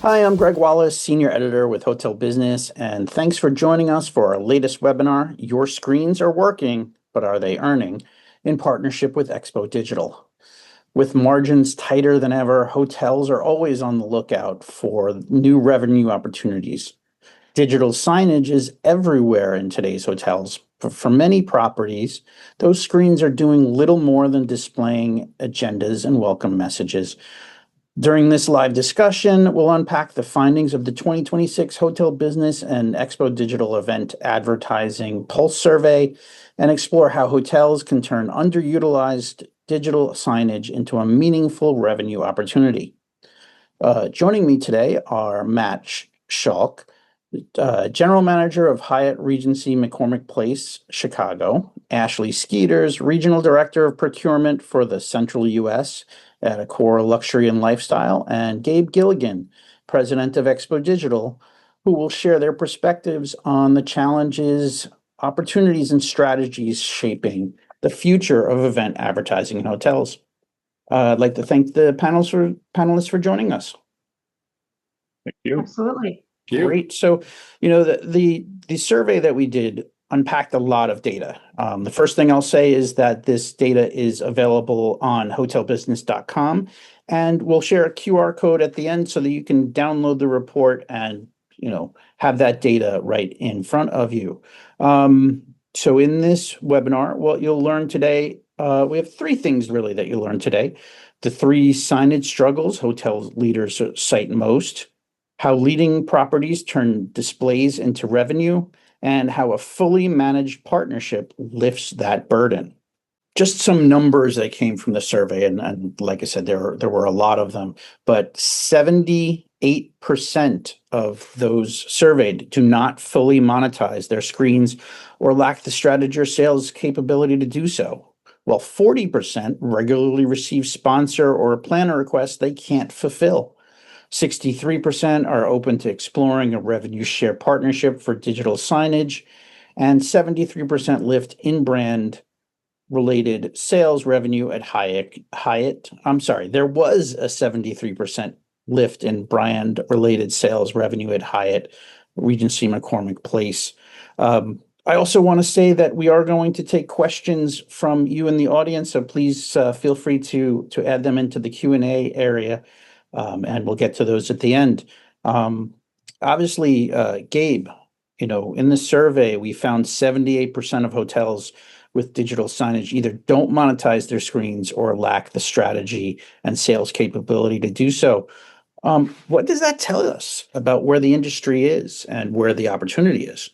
Hi, I'm Gregg Wallis, Senior Editor with Hotel Business, and thanks for joining us for our latest webinar, Your Screens Are Working, but Are They Earning?, in partnership with Xpodigital. With margins tighter than ever, hotels are always on the lookout for new revenue opportunities. Digital signage is everywhere in today's hotels. For many properties, those screens are doing little more than displaying agendas and welcome messages. During this live discussion, we'll unpack the findings of the 2026 Hotel Business and Xpodigital Event Advertising Pulse Survey and explore how hotels can turn underutilized digital signage into a meaningful revenue opportunity. Joining me today are Matt Schalk, General Manager of Hyatt Regency McCormick Place, Chicago; Ashley Skeeters, Regional Director of Procurement for the Central U.S. at Accor Luxury and Lifestyle; and Gabe Gilligan, President of Xpodigital, who will share their perspectives on the challenges, opportunities, and strategies shaping the future of event advertising in hotels. I'd like to thank the panelists for joining us. Thank you. Absolutely. Great. So, the survey that we did unpacked a lot of data. The first thing I'll say is that this data is available on hotelbusiness.com, and we'll share a QR code at the end so that you can download the report and, have that data right in front of you. So in this webinar, what you'll learn today, we have three things really that you'll learn today. The three signage struggles hotel leaders cite most, how leading properties turn displays into revenue, and how a fully managed partnership lifts that burden. Just some numbers that came from the survey, and like I said, there were a lot of them, but 78% of those surveyed do not fully monetize their screens or lack the strategy or sales capability to do so, while 40% regularly receive sponsor or planner requests they can't fulfill. 63% are open to exploring a revenue share partnership for digital signage, and 73% lift in brand related sales revenue at Hyatt. I'm sorry, there was a 73% lift in brand related sales revenue at Hyatt Regency McCormick Place. I also want to say that we are going to take questions from you in the audience, so please feel free to add them into the Q&A area. And we'll get to those at the end. Obviously, Gabe, in the survey, we found 78% of hotels with digital signage either don't monetize their screens or lack the strategy and sales capability to do so. What does that tell us about where the industry is and where the opportunity is?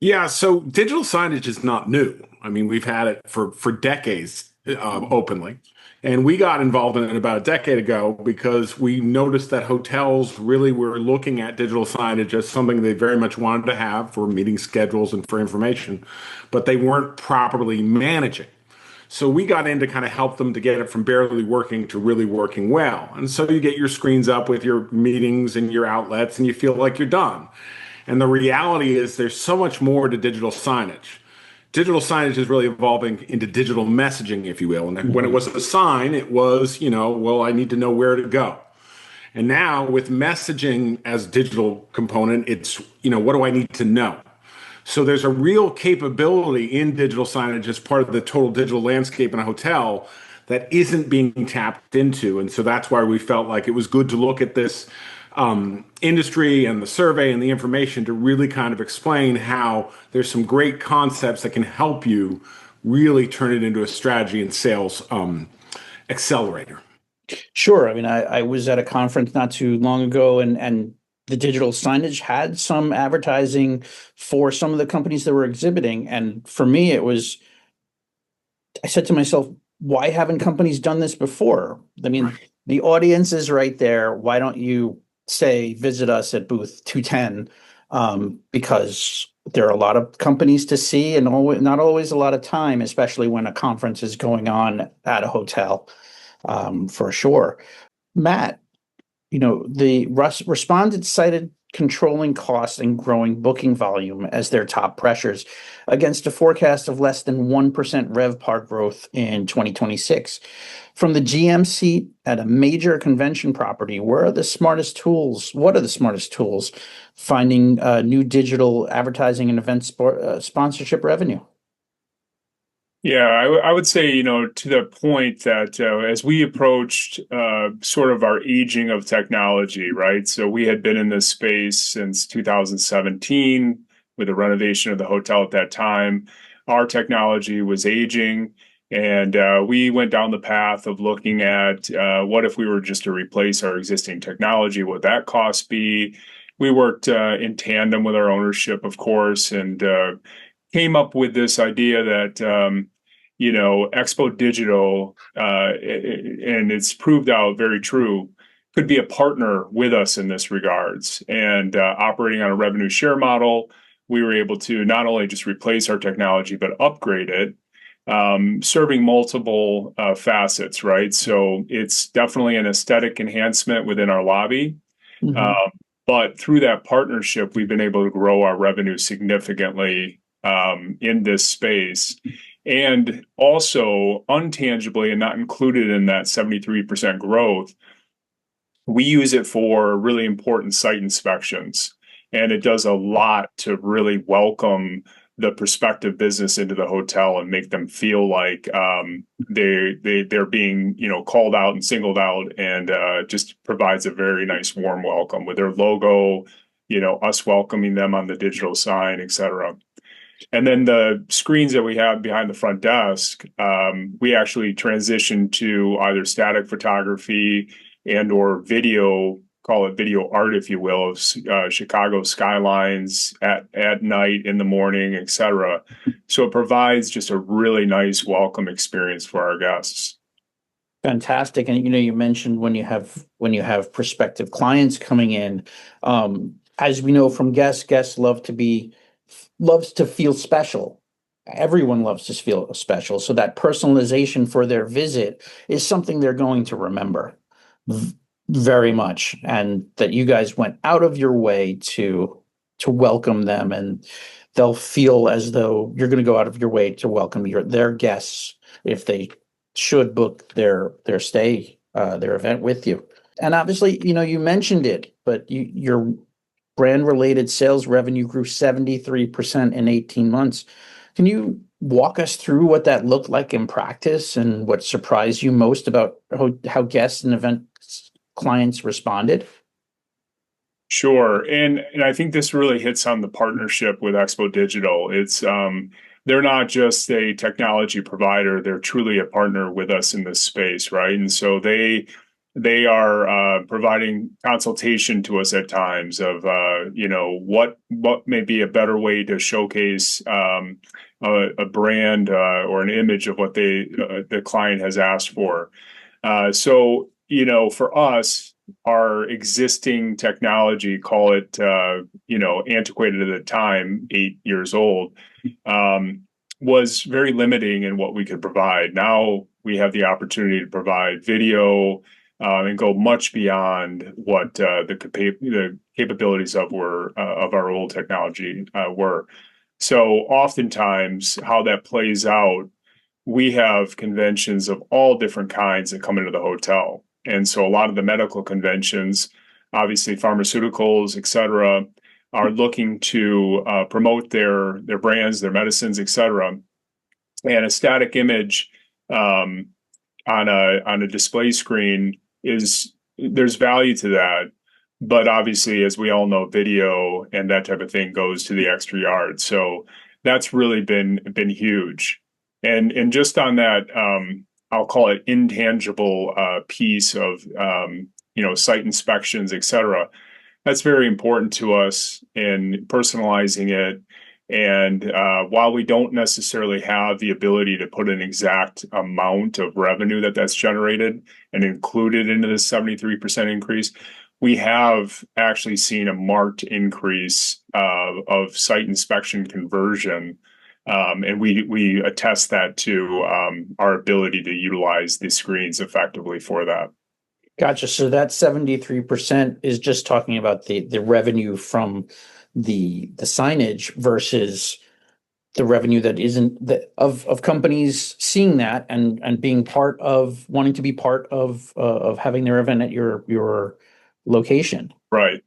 Yeah, so digital signage is not new. I mean, we've had it for decades openly. And we got involved in it about a decade ago because we noticed that hotels really were looking at digital signage as something they very much wanted to have for meeting schedules and for information, but they weren't properly managing. So we got in to kind of help them to get it from barely working to really working well. And so you get your screens up with your meetings and your outlets and you feel like you're done. And the reality is there's so much more to digital signage. Digital signage is really evolving into digital messaging, if you will. And when it was a sign, it was, well, I need to know where to go. And now with messaging as digital component, it's, what do I need to know? So there's a real capability in digital signage as part of the total digital landscape in a hotel that isn't being tapped into. And so that's why we felt like it was good to look at this industry and the survey and the information to really kind of explain how there's some great concepts that can help you really turn it into a strategy and sales accelerator. Sure. I mean, I was at a conference not too long ago, and the digital signage had some advertising for some of the companies that were exhibiting. And for me, I said to myself, why haven't companies done this before? I mean, right. The audience is right there. Why don't you say, visit us at booth 210, because there are a lot of companies to see and not always a lot of time, especially when a conference is going on at a hotel, for sure. Matt, the respondents cited controlling costs and growing booking volume as their top pressures against a forecast of less than 1% RevPAR growth in 2026. From the GM seat at a major convention property, where are the smartest tools? What are the smartest tools finding new digital advertising and event sponsorship revenue? Yeah, I would say, to the point that as we approached sort of our aging of technology, right? So we had been in this space since 2017 with the renovation of the hotel at that time. Our technology was aging, and we went down the path of looking at what if we were just to replace our existing technology, what that cost be? We worked in tandem with our ownership, of course, and came up with this idea that Xpodigital, and it's proved out very true, could be a partner with us in this regards. And operating on a revenue share model, we were able to not only just replace our technology, but upgrade it, serving multiple facets, right? So it's definitely an aesthetic enhancement within our lobby. Mhm. But through that partnership, we've been able to grow our revenue significantly in this space. And also, untangibly, and not included in that 73% growth, we use it for really important site inspections. And it does a lot to really welcome the prospective business into the hotel and make them feel like they're being called out and singled out, and just provides a very nice warm welcome with their logo, us welcoming them on the digital sign, etc. And then the screens that we have behind the front desk, we actually transitioned to either static photography and or video, call it video art, if you will, of Chicago skylines at night, in the morning, etc. So it provides just a really nice welcome experience for our guests. Fantastic. And you mentioned when you have prospective clients coming in, as we know from guests loves to feel special. Everyone loves to feel special. So that personalization for their visit is something they're going to remember very much. And that you guys went out of your way to welcome them, and they'll feel as though you're going to go out of your way to welcome their guests if they should book their stay, their event with you. And obviously, you mentioned it, but your brand-related sales revenue grew 73% in 18 months. Can you walk us through what that looked like in practice and what surprised you most about how guests and event clients responded? Sure. And I think this really hits on the partnership with Xpodigital. It's they're not just a technology provider, they're truly a partner with us in this space, right? And so they are providing consultation to us at times of what may be a better way to showcase a brand or an image of what the client has asked for. So for us, our existing technology, call it antiquated at the time, 8 years old, was very limiting in what we could provide. Now we have the opportunity to provide video, and go much beyond what the capabilities of our old technology were. So oftentimes, how that plays out, we have conventions of all different kinds that come into the hotel, and so a lot of the medical conventions, obviously pharmaceuticals, etc., are looking to promote their brands, their medicines, etc. And a static image on a display screen there's value to that, but obviously, as we all know, video and that type of thing goes to the extra yard. So that's really been huge. And just on that, I'll call it intangible piece of site inspections, etc. That's very important to us in personalizing it. And while we don't necessarily have the ability to put an exact amount of revenue that's generated and included into the 73% increase, we have actually seen a marked increase of site inspection conversion. And we attest that to our ability to utilize the screens effectively for that. Gotcha. So that 73% is just talking about the revenue from the signage versus the revenue that isn't of companies seeing that and being part of wanting to be part of having their event at your location. Right.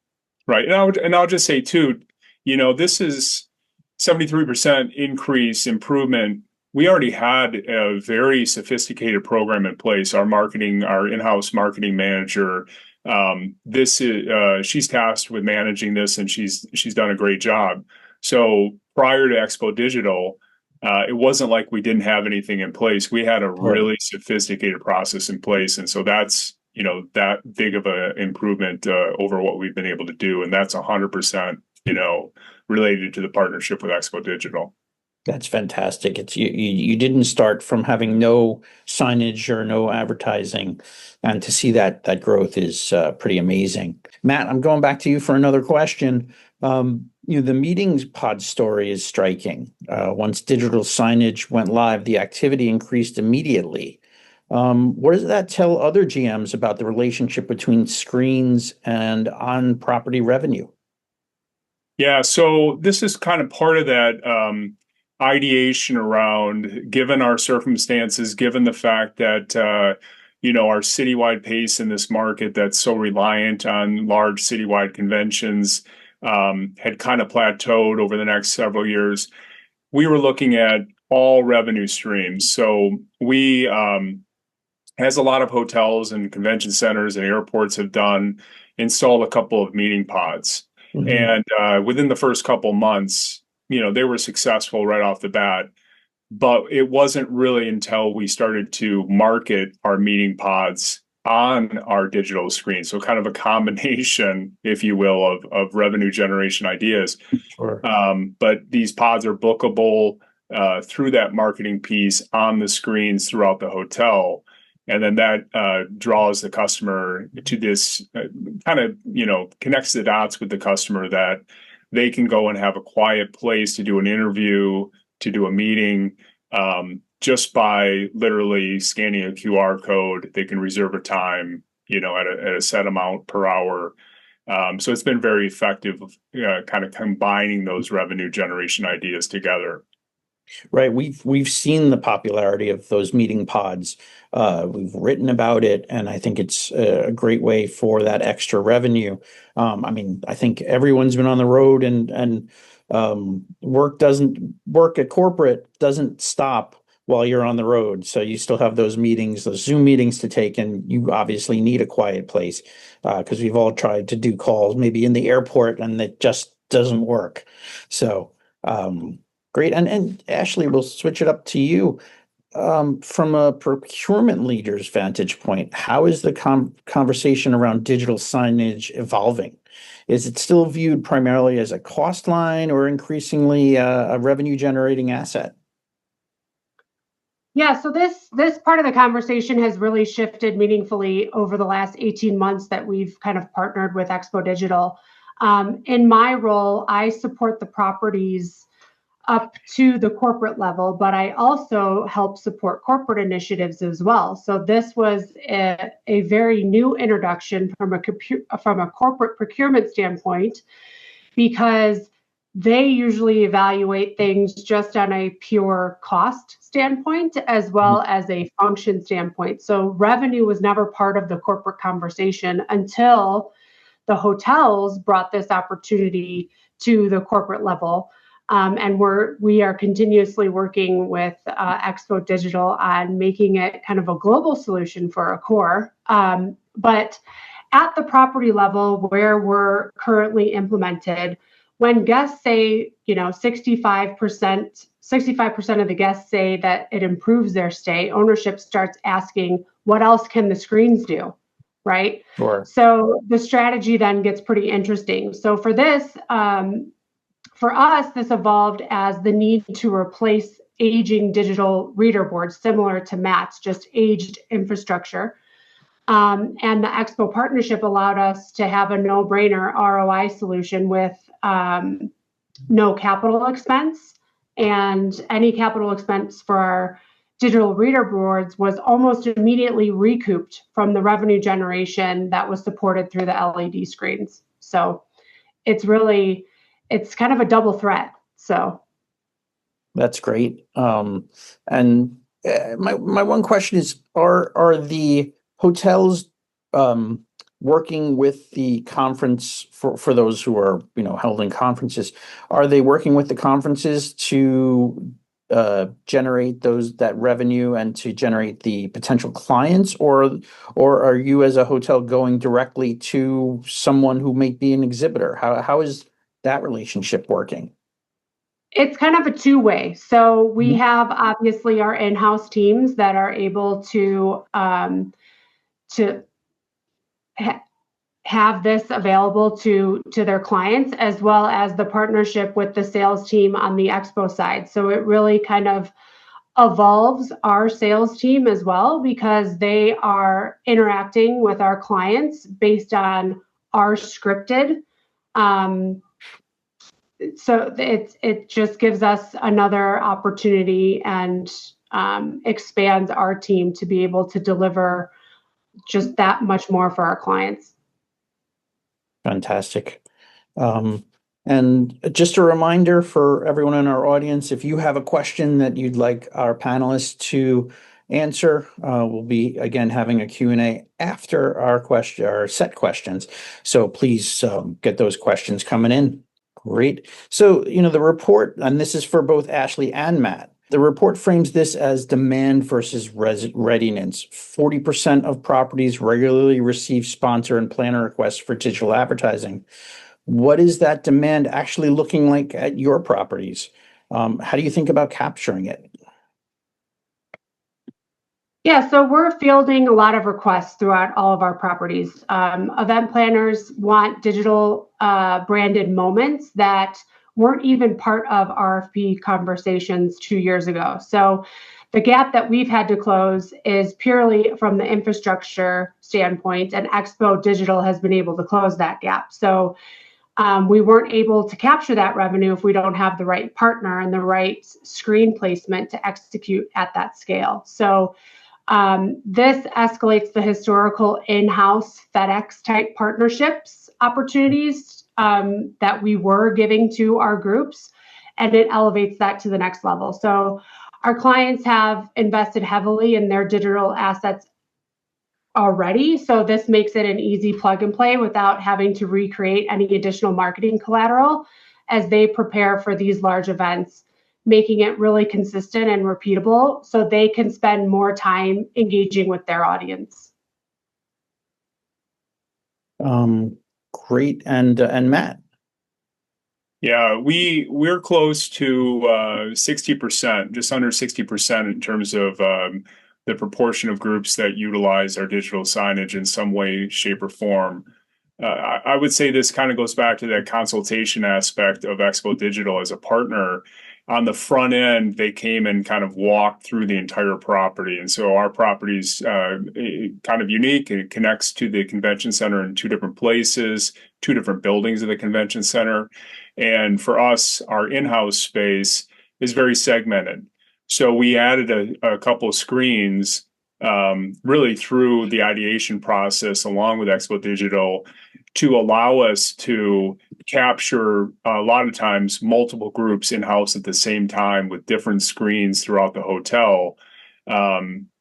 Right. And I'll just say too, this is 73% increase improvement. We already had a very sophisticated program in place. Our in-house marketing manager, this is she's tasked with managing this, and she's done a great job. So prior to Xpodigital, it wasn't like we didn't have anything in place. We had a really sophisticated process in place, and so that's that big of an improvement over what we've been able to do, and that's 100% related to the partnership with Xpodigital. That's fantastic. It's you didn't start from having no signage or no advertising, and to see that growth is pretty amazing. Matt, I'm going back to you for another question. The meetings pod story is striking. Once digital signage went live, the activity increased immediately. What does that tell other GMs about the relationship between screens and on-property revenue? Yeah, so this is kind of part of that ideation around, given our circumstances, given the fact that our citywide pace in this market that's so reliant on large citywide conventions had kind of plateaued over the next several years. We were looking at all revenue streams. So we, as a lot of hotels and convention centers and airports have done, installed a couple of meeting pods. Mm-hmm. And within the first couple months, they were successful right off the bat. But it wasn't really until we started to market our meeting pods on our digital screen. So kind of a combination, if you will, of revenue generation ideas. Sure. But these pods are bookable through that marketing piece on the screens throughout the hotel. And then that draws the customer to this kind of, connects the dots with the customer that they can go and have a quiet place to do an interview, to do a meeting, just by literally scanning a QR code. They can reserve a time, at a set amount per hour. So it's been very effective, kind of combining those revenue generation ideas together. Right. We've seen the popularity of those meeting pods. We've written about it, and I think it's a great way for that extra revenue. I think everyone's been on the road, and work at corporate doesn't stop while you're on the road. So you still have those meetings, those Zoom meetings to take, and you obviously need a quiet place because we've all tried to do calls maybe in the airport, and it just doesn't work. So great. And Ashley, we'll switch it up to you. From a procurement leader's vantage point, how is the conversation around digital signage evolving? Is it still viewed primarily as a cost line or increasingly a revenue generating asset? Yeah, so this part of the conversation has really shifted meaningfully over the last 18 months that we've kind of partnered with Xpodigital. In my role, I support the properties up to the corporate level, but I also help support corporate initiatives as well. So this was a very new introduction from a corporate procurement standpoint, because they usually evaluate things just on a pure cost standpoint as well as a function standpoint. So revenue was never part of the corporate conversation until the hotels brought this opportunity to the corporate level. And we are continuously working with Xpodigital on making it kind of a global solution for Accor. But at the property level where we're currently implemented, when guests say, 65% of the guests say that it improves their stay, ownership starts asking, what else can the screens do? Right? Sure. So the strategy then gets pretty interesting. So for this, for us, this evolved as the need to replace aging digital reader boards, similar to Matt's, just aged infrastructure. And the Expo partnership allowed us to have a no-brainer ROI solution with no capital expense, and any capital expense for our digital reader boards was almost immediately recouped from the revenue generation that was supported through the LED screens. So it's kind of a double threat. So That's great. And my one question is, are the hotels working with the conference for those who are, held in conferences? Are they working with the conferences to generate that revenue and to generate the potential clients, or are you as a hotel going directly to someone who may be an exhibitor? How is that relationship working? it's kind of a two-way. So we have obviously our in-house teams that are able to have this available to their clients, as well as the partnership with the sales team on the expo side. So it really kind of evolves our sales team as well, because they are interacting with our clients based on our scripted. So it just gives us another opportunity and expands our team to be able to deliver just that much more for our clients. Fantastic. And just a reminder for everyone in our audience, if you have a question that you'd like our panelists to answer, we'll be again having a Q&A after our set questions. So please get those questions coming in. Great. So, the report, and this is for both Ashley and Matt, the report frames this as demand versus readiness. 40% of properties regularly receive sponsor and planner requests for digital advertising. What is that demand actually looking like at your properties? How do you think about capturing it? Yeah, so we're fielding a lot of requests throughout all of our properties. Event planners want digital branded moments that weren't even part of RFP conversations 2 years ago. So the gap that we've had to close is purely from the infrastructure standpoint, and Xpodigital has been able to close that gap. So we weren't able to capture that revenue if we don't have the right partner and the right screen placement to execute at that scale. So this escalates the historical in-house FedEx type partnerships opportunities that we were giving to our groups, and it elevates that to the next level. So our clients have invested heavily in their digital assets already. So this makes it an easy plug and play without having to recreate any additional marketing collateral as they prepare for these large events, making it really consistent and repeatable so they can spend more time engaging with their audience. Great. And Matt? Yeah, we're close to 60%, just under 60% in terms of the proportion of groups that utilize our digital signage in some way, shape, or form. I would say this kind of goes back to that consultation aspect of Xpodigital as a partner. On the front end, they came and kind of walked through the entire property. And so our property's kind of unique. It connects to the convention center in two different places, two different buildings of the convention center. And for us, our in-house space is very segmented. So we added a couple of screens really through the ideation process along with Xpodigital to allow us to capture a lot of times multiple groups in-house at the same time with different screens throughout the hotel,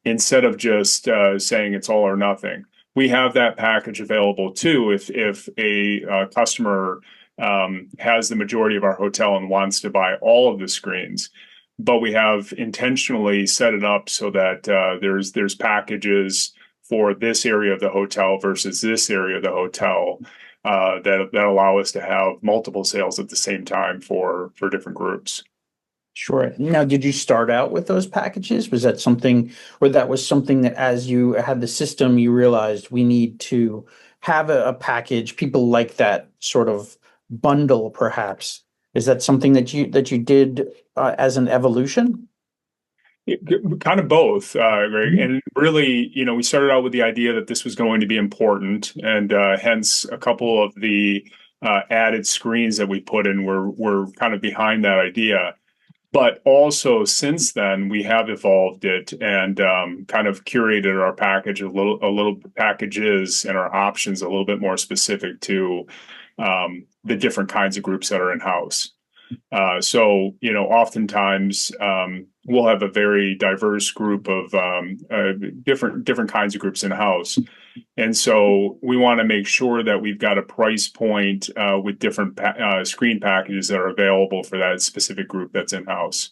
instead of just saying it's all or nothing. We have that package available too if a customer has the majority of our hotel and wants to buy all of the screens. But we have intentionally set it up so that there's packages for this area of the hotel versus this area of the hotel that allow us to have multiple sales at the same time for different groups. Sure. Now, did you start out with those packages? Was that something, or that was something that as you had the system, you realized we need to have a package? People like that sort of bundle, perhaps. Is that something that you did as an evolution? Kind of both, Greg. And really, we started out with the idea that this was going to be important, and hence a couple of the added screens that we put in were kind of behind that idea. But also since then, we have evolved it and kind of curated our package a little packages and our options a little bit more specific to the different kinds of groups that are in house. So, oftentimes we'll have a very diverse group of different kinds of groups in house. And so we want to make sure that we've got a price point with different screen packages that are available for that specific group that's in house.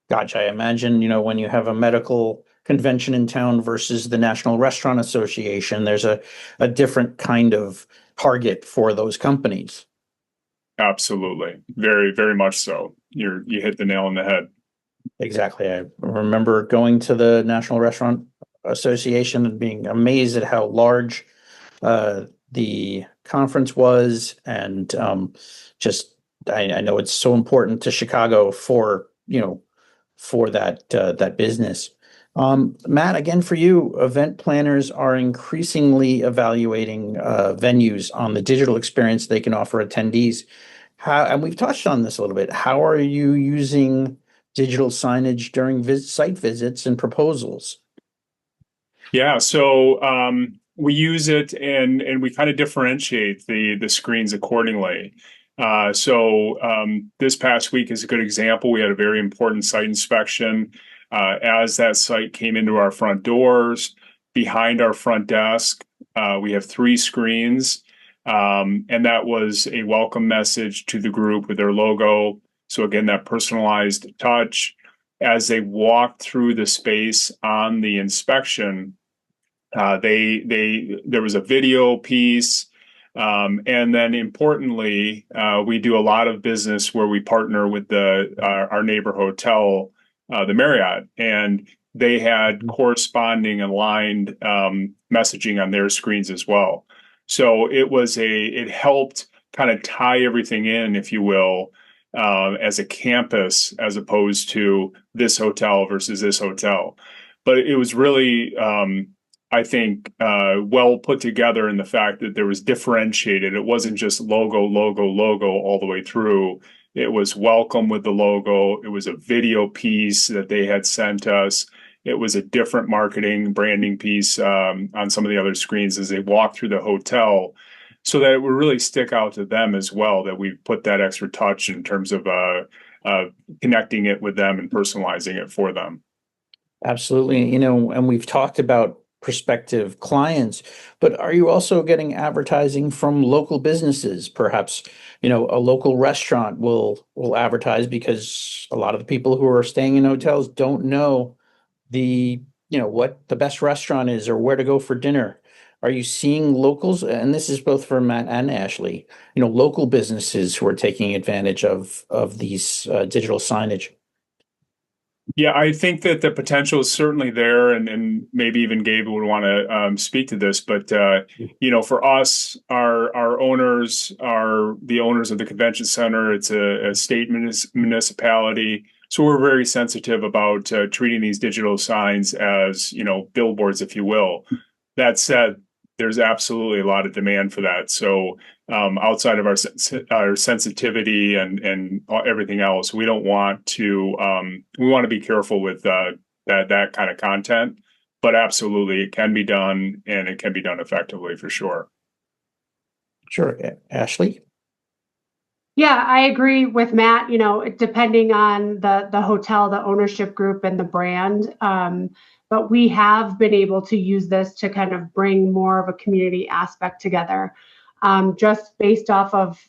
Gotcha. I imagine, when you have a medical convention in town versus the National Restaurant Association, there's a different kind of target for those companies. Absolutely. Very, very much so. You hit the nail on the head. Exactly. I remember going to the National Restaurant Association and being amazed at how large the conference was, and I know it's so important to Chicago for that business. Matt, again for you, event planners are increasingly evaluating venues on the digital experience they can offer attendees. And we've touched on this a little bit. How are you using digital signage during site visits and proposals? Yeah, so we use it and we kind of differentiate the screens accordingly. This past week is a good example. We had a very important site inspection. As that site came into our front doors, behind our front desk, we have 3 screens. And that was a welcome message to the group with their logo. So again, that personalized touch. As they walked through the space on the inspection, there was a video piece. And then importantly, we do a lot of business where we partner with our neighbor hotel, the Marriott, and they had corresponding aligned messaging on their screens as well. So it helped kind of tie everything in, if you will, as a campus, as opposed to this hotel versus this hotel. But it was really, I think, well put together in the fact that there was differentiated. It wasn't just logo all the way through. It was welcome with the logo. It was a video piece that they had sent us. It was a different marketing branding piece on some of the other screens as they walk through the hotel, so that it would really stick out to them as well, that we put that extra touch in terms of connecting it with them and personalizing it for them. Absolutely. And we've talked about prospective clients, but are you also getting advertising from local businesses? Perhaps, a local restaurant will advertise, because a lot of the people who are staying in hotels don't know what the best restaurant is or where to go for dinner. Are you seeing locals, and this is both for Matt and Ashley, local businesses who are taking advantage of these digital signage? Yeah, I think that the potential is certainly there, and maybe even Gabe would want to speak to this. But for us, our owners are the owners of the convention center. It's a state municipality, so we're very sensitive about treating these digital signs as billboards, if you will. That said, there's absolutely a lot of demand for that. So outside of our sensitivity and everything else, we don't want to. We want to be careful with that kind of content. But absolutely, it can be done, and it can be done effectively for sure. Sure, Ashley. Yeah, I agree with Matt. Depending on the hotel, the ownership group, and the brand. But we have been able to use this to kind of bring more of a community aspect together, just based off of,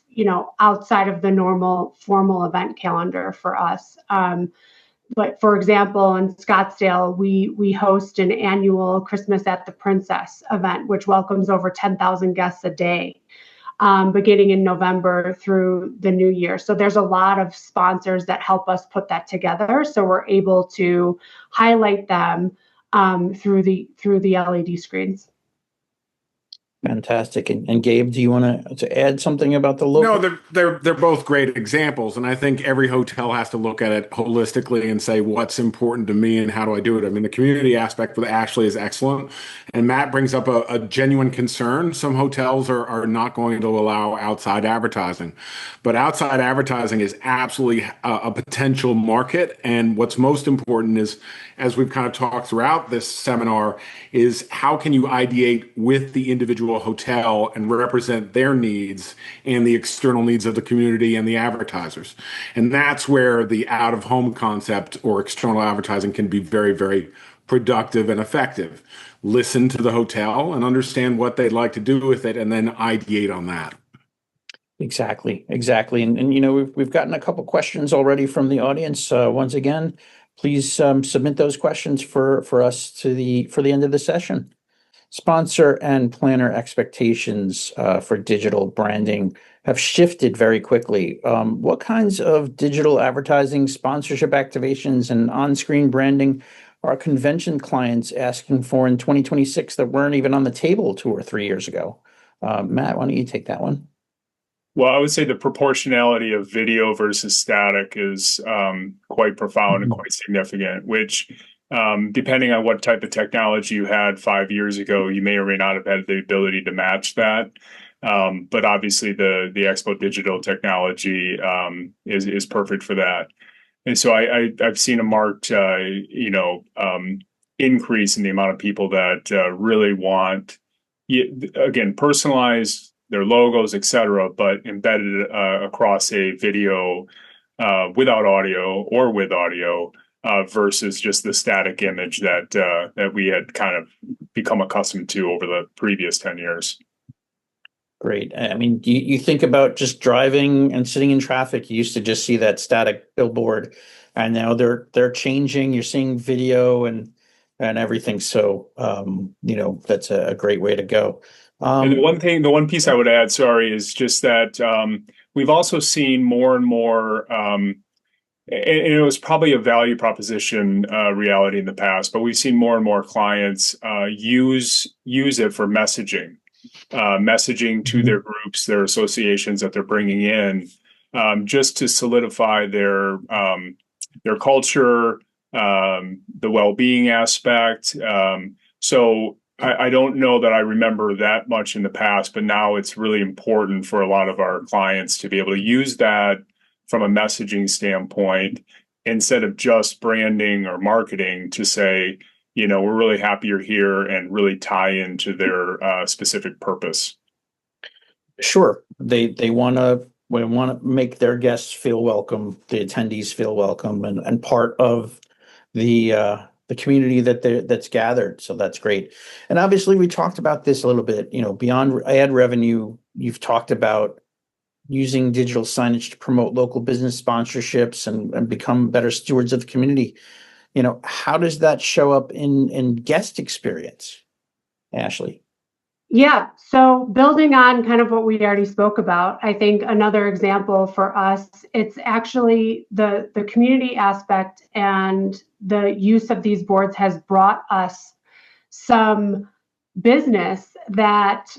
outside of the normal formal event calendar for us. But for example, in Scottsdale, we host an annual Christmas at the Princess event, which welcomes over 10,000 guests a day, beginning in November through the new year. So there's a lot of sponsors that help us put that together. So we're able to highlight them through the LED screens. Fantastic. And Gabe, do you want to add something about the local? No, they're both great examples, and I think every hotel has to look at it holistically and say what's important to me and how do I do it. I mean, the community aspect with Ashley is excellent, and Matt brings up a genuine concern. Some hotels are not going to allow outside advertising, but outside advertising is absolutely a potential market. And what's most important is, as we've kind of talked throughout this seminar, is how can you ideate with the individual hotel and represent their needs and the external needs of the community and the advertisers. And that's where the out of home concept or external advertising can be very, very productive and effective. Listen to the hotel and understand what they'd like to do with it and then ideate on that. Exactly. And you know, we've gotten a couple questions already from the audience. Once again, please submit those questions for us for the end of the session. Sponsor and planner expectations for digital branding have shifted very quickly. What kinds of digital advertising, sponsorship activations, and on-screen branding are convention clients asking for in 2026 that weren't even on the table 2 or 3 years ago? Matt, why don't you take that one? Well, I would say the proportionality of video versus static is quite profound and quite significant, which depending on what type of technology you had 5 years ago, you may or may not have had the ability to match that. But obviously the Xpodigital technology is perfect for that. And so I've seen a marked, increase in the amount of people that really want, again, personalized their logos, et cetera, but embedded across a video without audio or with audio versus just the static image that we had kind of become accustomed to over the previous 10 years. Great. I mean, you think about just driving and sitting in traffic. You used to just see that static billboard, and now they're changing. You're seeing video and everything. So that's a great way to go. And the one piece I would add, sorry, is just that we've also seen more and more, and it was probably a value proposition reality in the past, but we've seen more and more clients use it for messaging to their groups, their associations that they're bringing in, just to solidify their culture, the well-being aspect. So I don't know that I remember that much in the past, but now it's really important for a lot of our clients to be able to use that from a messaging standpoint instead of just branding or marketing to say, we're really happy you're here and really tie into their specific purpose. Sure. They want to make their guests feel welcome, the attendees feel welcome and part of the community that's gathered. So that's great. And obviously we talked about this a little bit, beyond ad revenue, you've talked about using digital signage to promote local business sponsorships and become better stewards of the community. How does that show up in guest experience, Ashley? Yeah. So building on kind of what we already spoke about, I think another example for us, it's actually the community aspect and the use of these boards has brought us some business that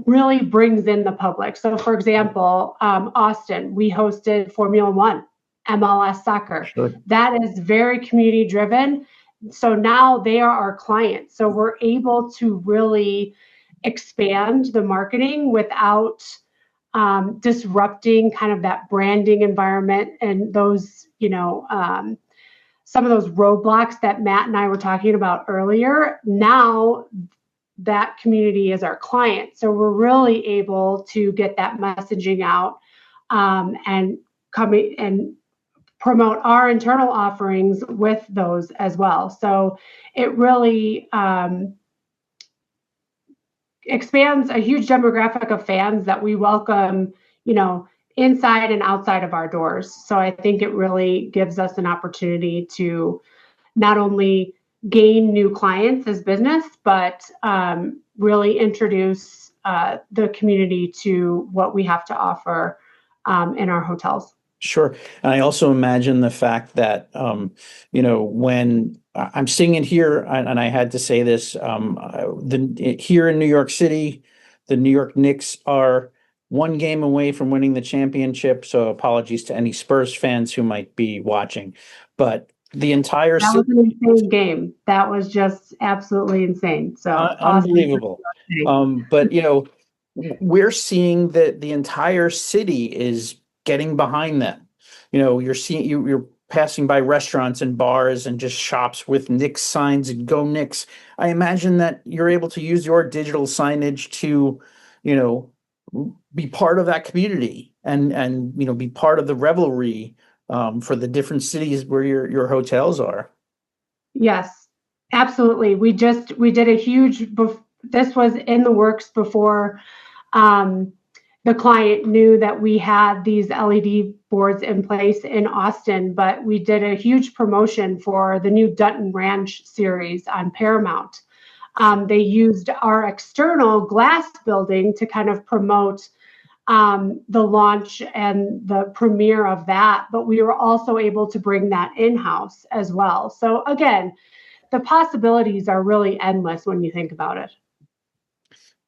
really brings in the public. So for example, Austin, we hosted Formula One, MLS soccer. Sure. That is very community driven. So now they are our clients. So we're able to really expand the marketing without disrupting kind of that branding environment and those, some of those roadblocks that Matt and I were talking about earlier. Now that community is our client. So we're really able to get that messaging out and come and promote our internal offerings with those as well. So it really expands a huge demographic of fans that we welcome, inside and outside of our doors. So I think it really gives us an opportunity to not only gain new clients as business, but really introduce the community to what we have to offer in our hotels. Sure. And I also imagine the fact that, when I'm seeing it here, and I had to say this, here in New York City, the New York Knicks are one game away from winning the championship. So apologies to any Spurs fans who might be watching, but the entire That was an insane game. That was just absolutely insane. So awesome. unbelievable. But we're seeing that the entire city is getting behind them. You're seeing you're passing by restaurants and bars and just shops with Knicks signs and go Knicks. I imagine that you're able to use your digital signage to, be part of that community and be part of the revelry for the different cities where your hotels are. Yes, absolutely. We did a huge, this was in the works before the client knew that we had these LED boards in place in Austin, but we did a huge promotion for the new Dutton Ranch series on Paramount. They used our external glass building to kind of promote the launch and the premiere of that, but we were also able to bring that in-house as well. So again, the possibilities are really endless when you think about it.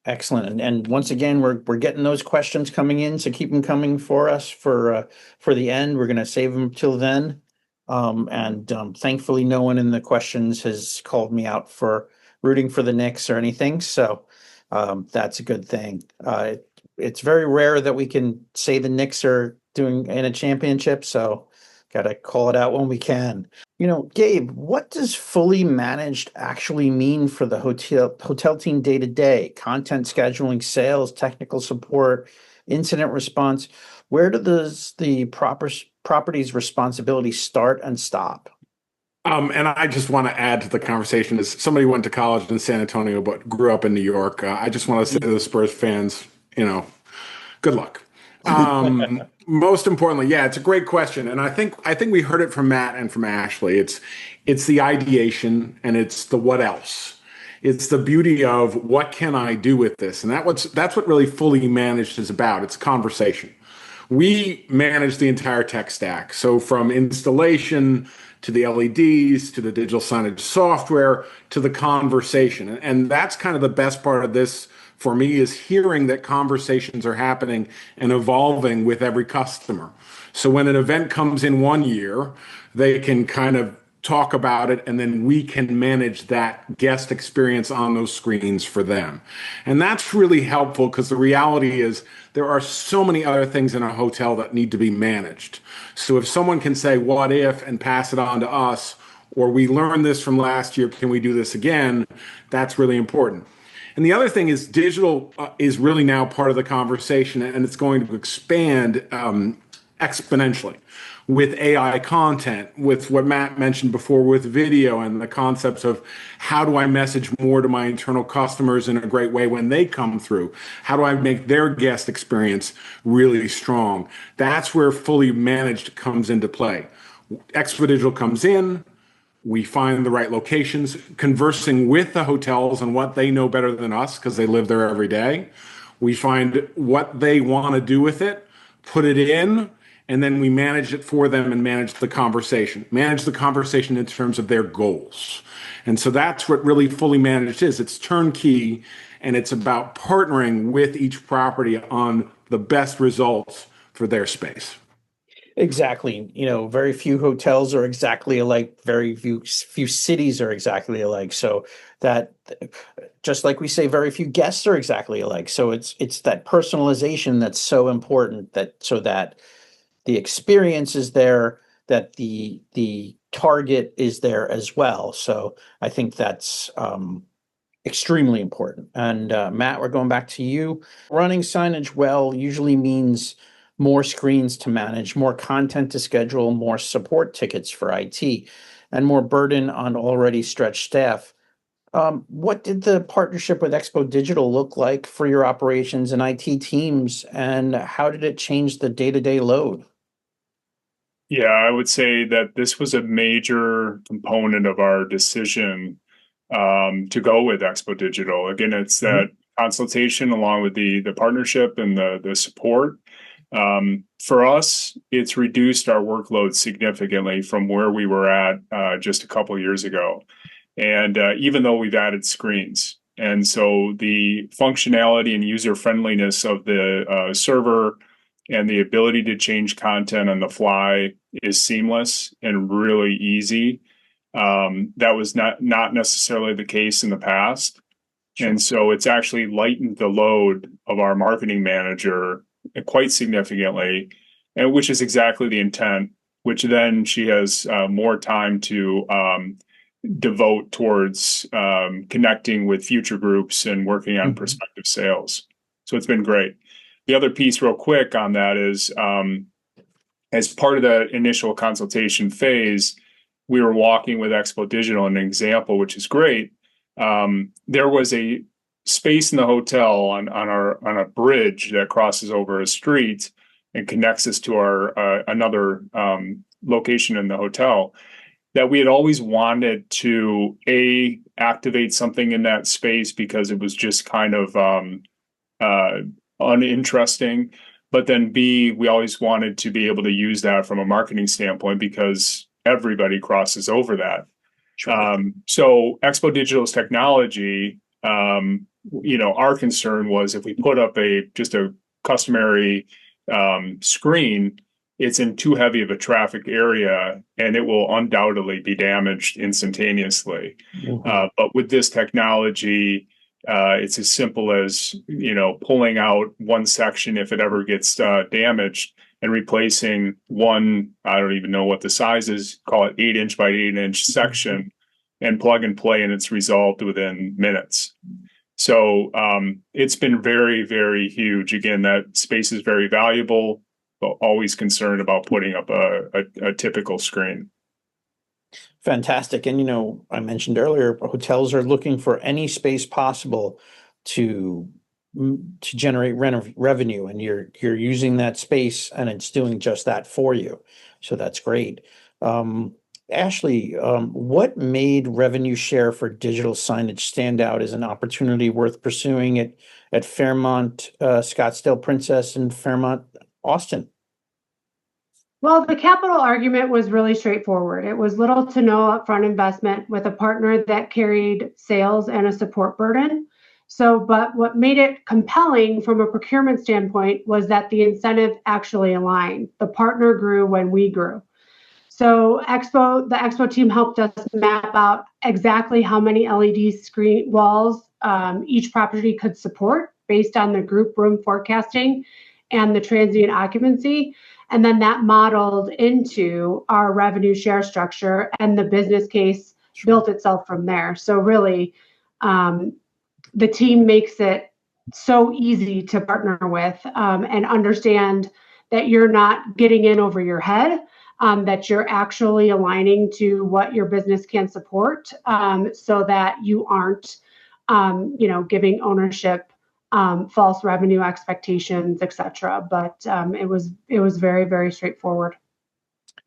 Excellent. And once again, we're getting those questions coming in, so keep them coming for us for the end. We're going to save them till then. Thankfully, no one in the questions has called me out for rooting for the Knicks or anything. So that's a good thing. It's very rare that we can say the Knicks are doing in a championship. So got to call it out when we can. Gabe, what does fully managed actually mean for the hotel team day to day? Content scheduling, sales, technical support, incident response. Where does the property's responsibility start and stop? And I just want to add to the conversation, as somebody who went to college in San Antonio but grew up in New York. I just want to say to the Spurs fans, good luck. Most importantly, yeah, it's a great question, and I think we heard it from Matt and from Ashley. It's the ideation and it's the what else. It's the beauty of what can I do with this, and that's what really fully managed is about. It's conversation. We manage the entire tech stack, so from installation to the LEDs to the digital signage software to the conversation, and that's kind of the best part of this. For me, is hearing that conversations are happening and evolving with every customer. So when an event comes in one year, they can kind of talk about it, and then we can manage that guest experience on those screens for them. And that's really helpful because the reality is there are so many other things in a hotel that need to be managed. So if someone can say, what if, and pass it on to us, or we learned this from last year, can we do this again? That's really important. And the other thing is digital is really now part of the conversation, and it's going to expand exponentially with AI content, with what Matt mentioned before with video and the concepts of how do I message more to my internal customers in a great way when they come through? How do I make their guest experience really strong? That's where fully managed comes into play. Xpodigital comes in. We find the right locations, conversing with the hotels on what they know better than us because they live there every day. We find what they want to do with it, put it in, and then we manage it for them and manage the conversation. Manage the conversation in terms of their goals. And so that's what really fully managed is. It's turnkey, and it's about partnering with each property on the best results for their space. Exactly. Very few hotels are exactly alike. Very few cities are exactly alike. So that, just like we say, very few guests are exactly alike. So it's that personalization that's so important, so that the experience is there, that the target is there as well. So I think that's extremely important. And Matt, we're going back to you. Running signage well usually means more screens to manage, more content to schedule, more support tickets for IT, and more burden on already stretched staff. What did the partnership with Xpodigital look like for your operations and IT teams, and how did it change the day-to-day load? Yeah, I would say that this was a major component of our decision to go with Xpodigital. Again, it's that consultation along with the partnership and the support. For us, it's reduced our workload significantly from where we were at just a couple years ago. And even though we've added screens, And so the functionality and user friendliness of the server and the ability to change content on the fly is seamless and really easy. That was not necessarily the case in the past. Sure. And so it's actually lightened the load of our marketing manager quite significantly, and which is exactly the intent, which then she has more time to devote towards connecting with future groups and working on prospective sales. So it's been great. The other piece real quick on that is as part of the initial consultation phase, we were walking with Xpodigital, an example, which is great. There was a space in the hotel on a bridge that crosses over a street and connects us to our another location in the hotel that we had always wanted to activate something in that space because it was just kind of uninteresting. But then B, we always wanted to be able to use that from a marketing standpoint because everybody crosses over that. Sure. So Xpodigital's technology, our concern was if we put up just a customary screen, it's in too heavy of a traffic area and it will undoubtedly be damaged instantaneously. But with this technology, it's as simple as, pulling out one section if it ever gets damaged and replacing one, I don't even know what the size is, call it 8-inch by 8-inch section and plug and play, and it's resolved within minutes. So it's been very, very huge. Again, that space is very valuable, but always concerned about putting up a typical screen. Fantastic. And, I mentioned earlier, hotels are looking for any space possible to generate revenue, and you're using that space and it's doing just that for you. So that's great. Ashley, what made revenue share for digital signage stand out as an opportunity worth pursuing at Fairmont, Scottsdale Princess, and Fairmont, Austin? Well, the capital argument was really straightforward. It was little to no upfront investment with a partner that carried sales and a support burden. But what made it compelling from a procurement standpoint was that the incentive actually aligned. The partner grew when we grew. So the Expo team helped us map out exactly how many LED screen walls each property could support based on the group room forecasting and the transient occupancy. And then that modeled into our revenue share structure, and the business case built itself from there. So really, the team makes it so easy to partner with and understand that you're not getting in over your head, that you're actually aligning to what your business can support, so that you aren't, giving ownership false revenue expectations, etc. But it was very, very straightforward.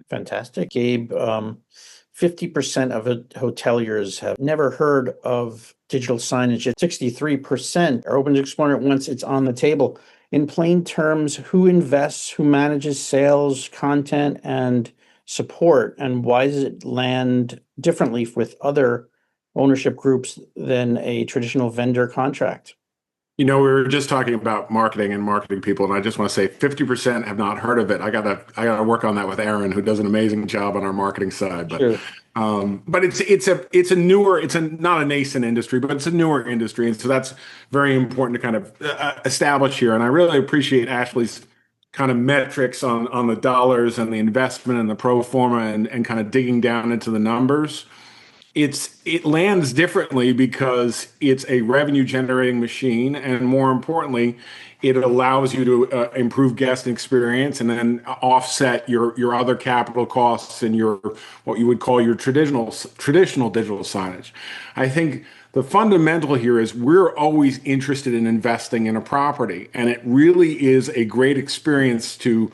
Fantastic. Gabe, 50% of hoteliers have never heard of digital signage. 63% are open to exploring it once it's on the table. In plain terms, who invests, who manages sales, content, and support, and why does it land differently with other ownership groups than a traditional vendor contract? We were just talking about marketing and marketing people, and I just want to say 50% have not heard of it. I gotta work on that with Aaron, who does an amazing job on our marketing side. But Sure. But it's not a nascent industry, but it's a newer industry, and so that's very important to kind of establish here. And I really appreciate Ashley's kind of metrics on the dollars and the investment and the pro forma and kind of digging down into the numbers. It lands differently because it's a revenue generating machine, and more importantly, it allows you to improve guest experience and then offset your other capital costs and your what you would call your traditional digital signage. I think the fundamental here is we're always interested in investing in a property, and it really is a great experience to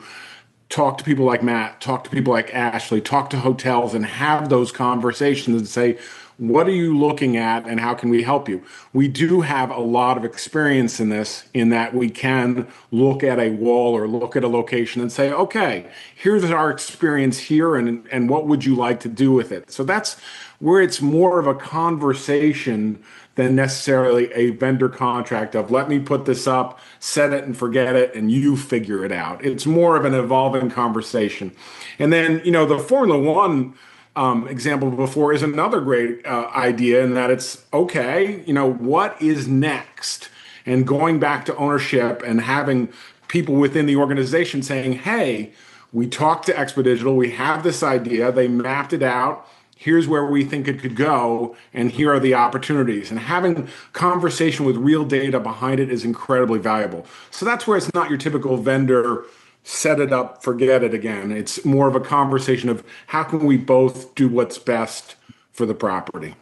talk to people like Matt, talk to people like Ashley, talk to hotels and have those conversations and say, What are you looking at and how can we help you? We do have a lot of experience in this, in that we can look at a wall or look at a location and say, okay, here's our experience here, and what would you like to do with it? So that's where it's more of a conversation than necessarily a vendor contract of let me put this up, set it and forget it, and you figure it out. It's more of an evolving conversation. And then, the Formula One example before is another great idea, in that it's okay, what is next? And going back to ownership and having people within the organization saying, hey, we talked to Xpodigital, we have this idea, they mapped it out, here's where we think it could go, and here are the opportunities. And having conversation with real data behind it is incredibly valuable. So that's where it's not your typical vendor, set it up, forget it again. It's more of a conversation of how can we both do what's best for the property.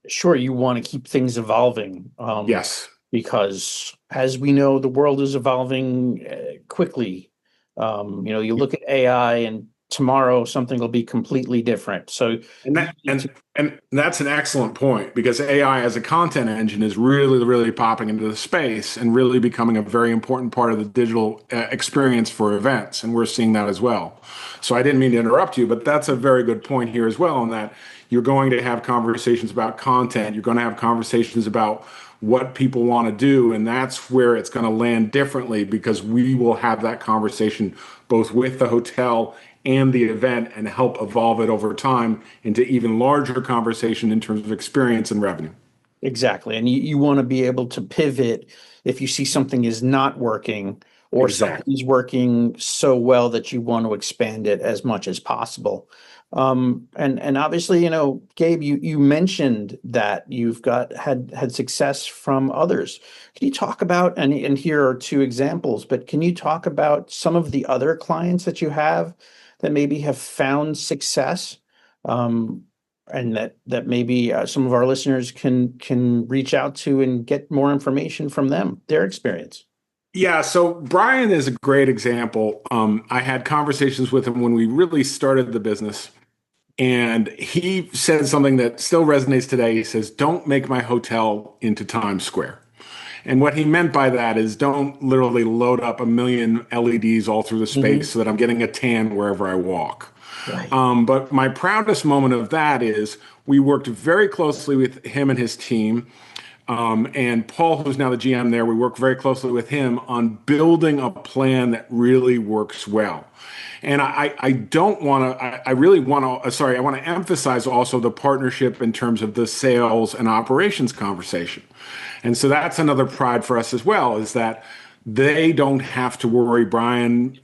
Sure, you want to keep things evolving. Yes. Because as we know, the world is evolving quickly. You look at AI, and tomorrow something will be completely different. So, and that's an excellent point, because AI as a content engine is really, really popping into the space and really becoming a very important part of the digital experience for events. And we're seeing that as well. So I didn't mean to interrupt you, but that's a very good point here as well, in that you're going to have conversations about content. You're going to have conversations about what people want to do. And that's where it's going to land differently, because we will have that conversation both with the hotel and the event and help evolve it over time into even larger conversation in terms of experience and revenue. Exactly. And you want to be able to pivot if you see something is not working, or something is working so well that you want to expand it as much as possible. And obviously, Gabe, you mentioned that you've had success from others. Can you talk about, and here are two examples, but can you talk about some of the other clients that you have that maybe have found success, and that maybe some of our listeners can reach out to and get more information from them, their experience? Yeah, so Brian is a great example. I had conversations with him when we really started the business, and he said something that still resonates today. He says, don't make my hotel into Times Square. And what he meant by that is don't literally load up a million LEDs all through the space so that I'm getting a tan wherever I walk. Right. But my proudest moment of that is we worked very closely with him and his team. And Paul, who's now the GM there, we work very closely with him on building a plan that really works well. And I want to emphasize also the partnership in terms of the sales and operations conversation. And so that's another pride for us as well, is that they don't have to worry, Brian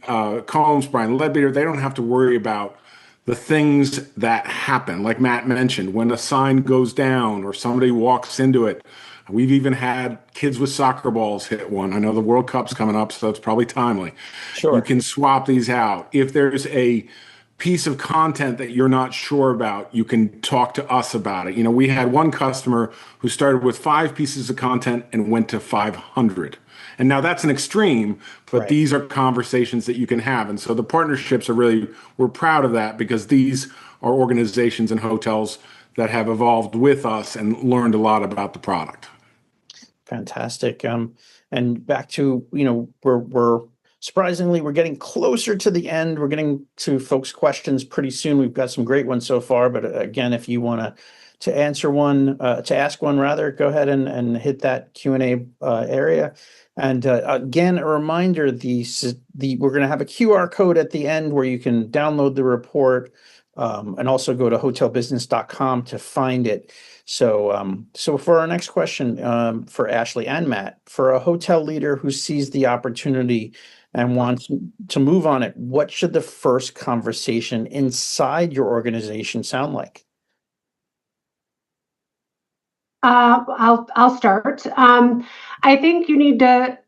Combs, Brian Ledbeater, they don't have to worry about the things that happen. Like Matt mentioned, when a sign goes down or somebody walks into it. We've even had kids with soccer balls hit one. I know the World Cup's coming up, so it's probably timely. Sure. You can swap these out. If there's a piece of content that you're not sure about, you can talk to us about it. We had one customer who started with 5 pieces of content and went to 500. And now that's an extreme, but Right. These are conversations that you can have. And so the partnerships we're proud of that, because these are organizations and hotels that have evolved with us and learned a lot about the product. Fantastic. And back to, we're surprisingly, we're getting closer to the end. We're getting to folks' questions pretty soon. We've got some great ones so far, but again, if you want to ask one rather, go ahead and hit that Q&A area. And again, a reminder, we're going to have a QR code at the end where you can download the report, and also go to hotelbusiness.com to find it. So for our next question, for Ashley and Matt, for a hotel leader who sees the opportunity and wants to move on it, what should the first conversation inside your organization sound like? I'll start. I think you need to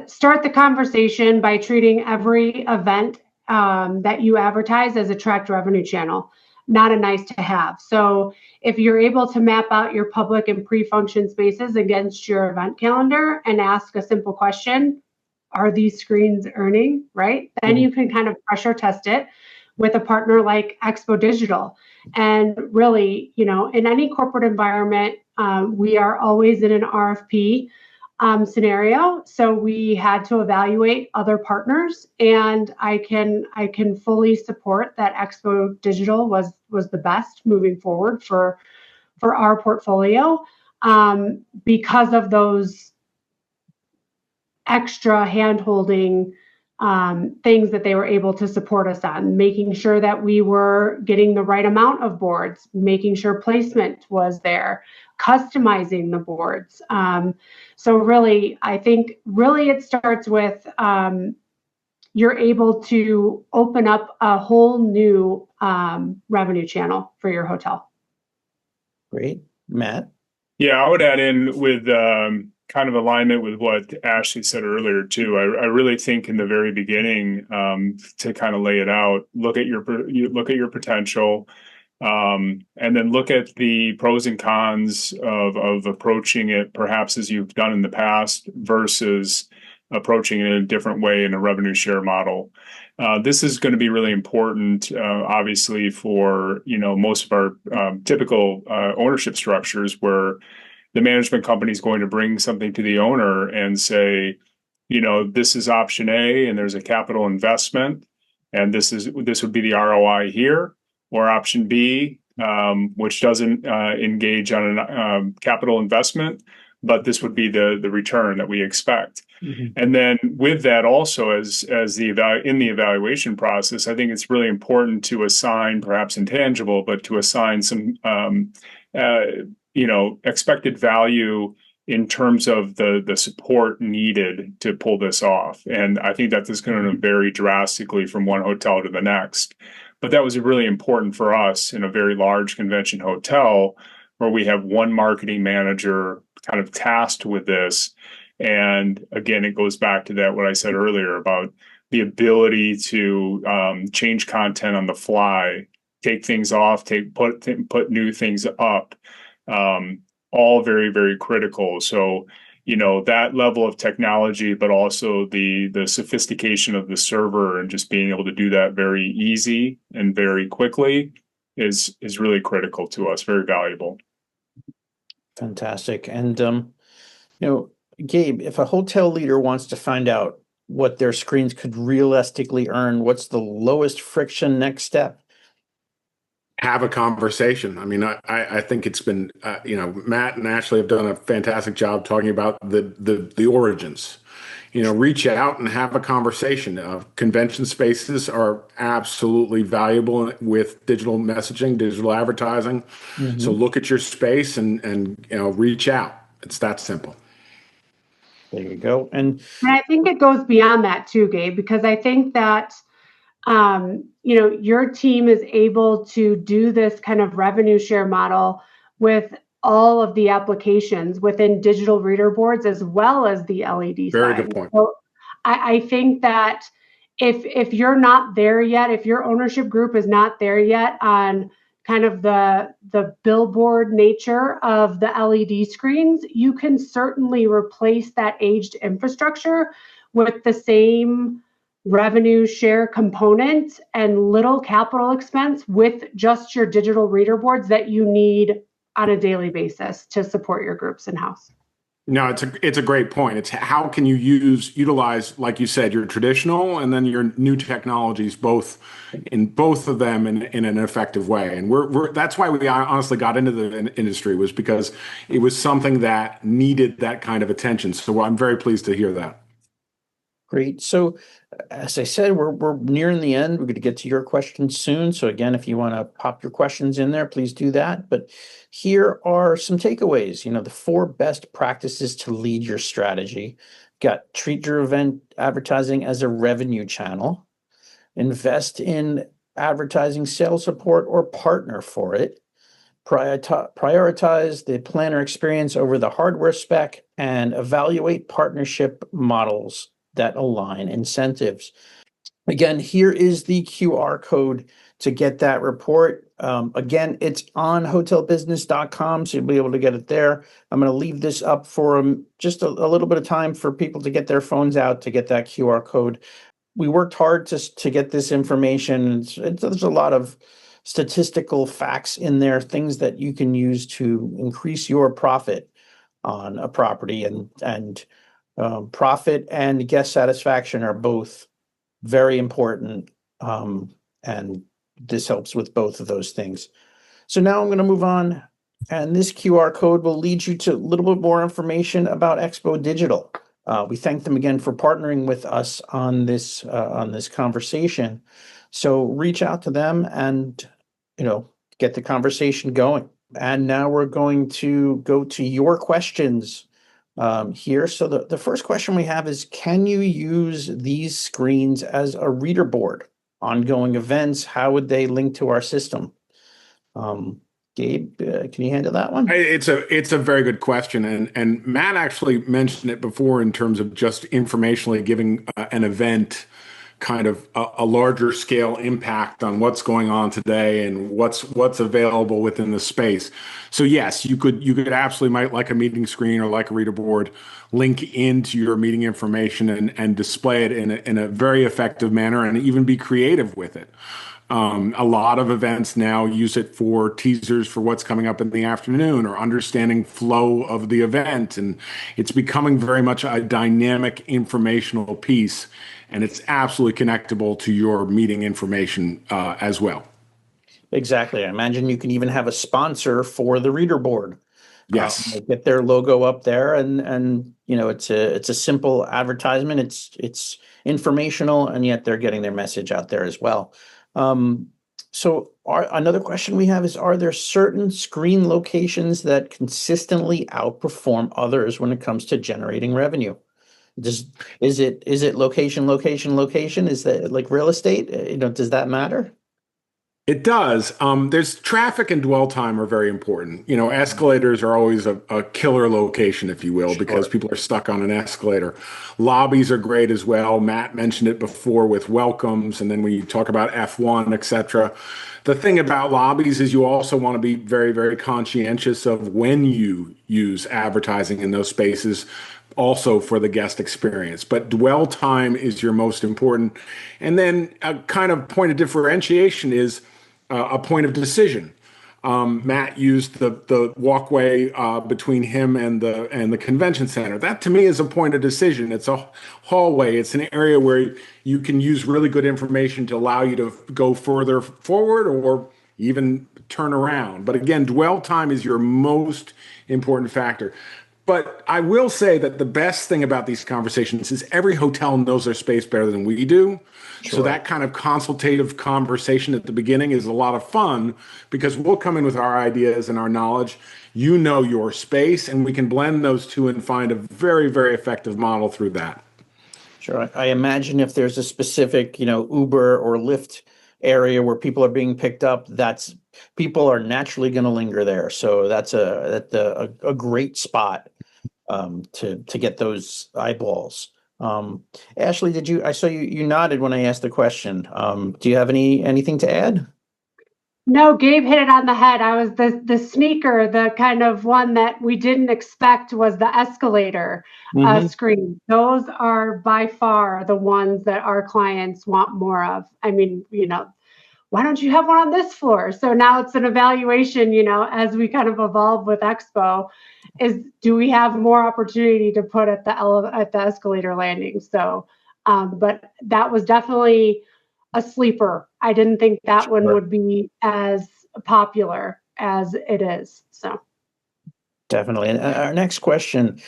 start the conversation by treating every event that you advertise as a tracked revenue channel, not a nice to have. So if you're able to map out your public and pre-function spaces against your event calendar and ask a simple question, are these screens earning, right? Then you can kind of pressure test it with a partner like Xpodigital. And really, in any corporate environment, we are always in an RFP scenario. So we had to evaluate other partners, and I can fully support that Xpodigital was the best moving forward for our portfolio, because of those extra hand-holding things that they were able to support us on, making sure that we were getting the right amount of boards, making sure placement was there, customizing the boards. So really, I think it starts with you're able to open up a whole new revenue channel for your hotel. Great. Matt? Yeah, I would add in with kind of alignment with what Ashley said earlier too. I really think in the very beginning, to kind of lay it out, look at your potential, and then look at the pros and cons of approaching it perhaps as you've done in the past versus approaching it in a different way in a revenue share model. This is going to be really important, obviously, for most of our typical ownership structures where the management company is going to bring something to the owner and say, this is option A, and there's a capital investment, and this would be the ROI here, or option B, which doesn't engage on a capital investment, but this would be the return that we expect. Mm-hmm. And then with that also, as in the evaluation process, I think it's really important to assign, perhaps intangible, but to assign some expected value in terms of the support needed to pull this off. And I think that this is going to vary drastically from one hotel to the next. But that was really important for us in a very large convention hotel where we have one marketing manager kind of tasked with this. And again, it goes back to that, what I said earlier about the ability to change content on the fly, take things off, put new things up, all very, very critical. So, that level of technology, but also the sophistication of the server and just being able to do that very easy and very quickly is really critical to us, very valuable. Fantastic. And, Gabe, if a hotel leader wants to find out what their screens could realistically earn, what's the lowest friction next step? Have a conversation. I mean, I think it's been, Matt and Ashley have done a fantastic job talking about the origins. Reach out and have a conversation. Convention spaces are absolutely valuable with digital messaging, digital advertising. Mm-hmm. So look at your space and reach out. It's that simple. There you go. And I think it goes beyond that too, Gabe, because I think that your team is able to do this kind of revenue share model with all of the applications within digital reader boards as well as the LED Very sign. good point. So I think that if you're not there yet, if your ownership group is not there yet on kind of the billboard nature of the LED screens, you can certainly replace that aged infrastructure with the same revenue share component and little capital expense with just your digital reader boards that you need on a daily basis to support your groups in-house. No, it's a great point. It's how can you utilize, like you said, your traditional and then your new technologies, both of them in an effective way. And that's why we honestly got into the industry, was because it was something that needed that kind of attention. So I'm very pleased to hear that. Great. So as I said, we're nearing the end. We're going to get to your questions soon. So again, if you want to pop your questions in there, please do that. But here are some takeaways. The 4 best practices to lead your strategy. Treat your event advertising as a revenue channel. Invest in advertising sales support or partner for it. Prioritize the planner experience over the hardware spec, and evaluate partnership models that align incentives. Again, here is the QR code to get that report. Again, it's on hotelbusiness.com, so you'll be able to get it there. I'm going to leave this up for just a little bit of time for people to get their phones out to get that QR code. we worked hard to get this information. There's a lot of statistical facts in there, things that you can use to increase your profit on a property, and profit and guest satisfaction are both very important. And this helps with both of those things. So now I'm going to move on, and this QR code will lead you to a little bit more information about Xpodigital. We thank them again for partnering with us on this conversation. So reach out to them and, get the conversation going. And now we're going to go to your questions here. So the first question we have is, can you use these screens as a reader board? Ongoing events, how would they link to our system? Gabe, can you handle that one? It's a very good question, and Matt actually mentioned it before in terms of just informationally giving an event kind of a larger scale impact on what's going on today and what's available within the space. So yes, you could absolutely, might like a meeting screen or like a reader board, link into your meeting information and display it in a very effective manner, and even be creative with it. A lot of events now use it for teasers for what's coming up in the afternoon or understanding flow of the event. And it's becoming very much a dynamic informational piece, and it's absolutely connectable to your meeting information as well. Exactly. I imagine you can even have a sponsor for the reader board. Yes. Get their logo up there, and it's a simple advertisement. It's informational, and yet they're getting their message out there as well. So another question we have is, are there certain screen locations that consistently outperform others when it comes to generating revenue? Is it location? Is that like real estate? Does that matter? It does. There's traffic and dwell time are very important. Escalators are always a killer location, if you will, because people are stuck on an escalator. Lobbies are great as well. Matt mentioned it before with welcomes, and then when you talk about F1, etc. The thing about lobbies is you also want to be very, very conscientious of when you use advertising in those spaces, also for the guest experience. But dwell time is your most important. And then a kind of point of differentiation is a point of decision. Matt used the walkway between him and the convention center. That to me is a point of decision. It's a hallway. It's an area where you can use really good information to allow you to go further forward or even turn around. But again, dwell time is your most important factor. But I will say that the best thing about these conversations is every hotel knows their space better than we do. Sure. So that kind of consultative conversation at the beginning is a lot of fun because we'll come in with our ideas and our knowledge. You know your space, and we can blend those two and find a very, very effective model through that. Sure. I imagine if there's a specific, Uber or Lyft area where people are being picked up, people are naturally going to linger there. So that's a great spot to get those eyeballs. Ashley, I saw you nodded when I asked the question. Do you have anything to add? No, Gabe hit it on the head. I was the sneaker, the kind of one that we didn't expect was the escalator screen. Those are by far the ones that our clients want more of. I mean, why don't you have one on this floor? So now it's an evaluation, as we kind of evolve with Expo, do we have more opportunity to put at the escalator landing? So, but that was definitely a sleeper. I didn't think that one would be as popular as it is. So. Definitely. And our next question,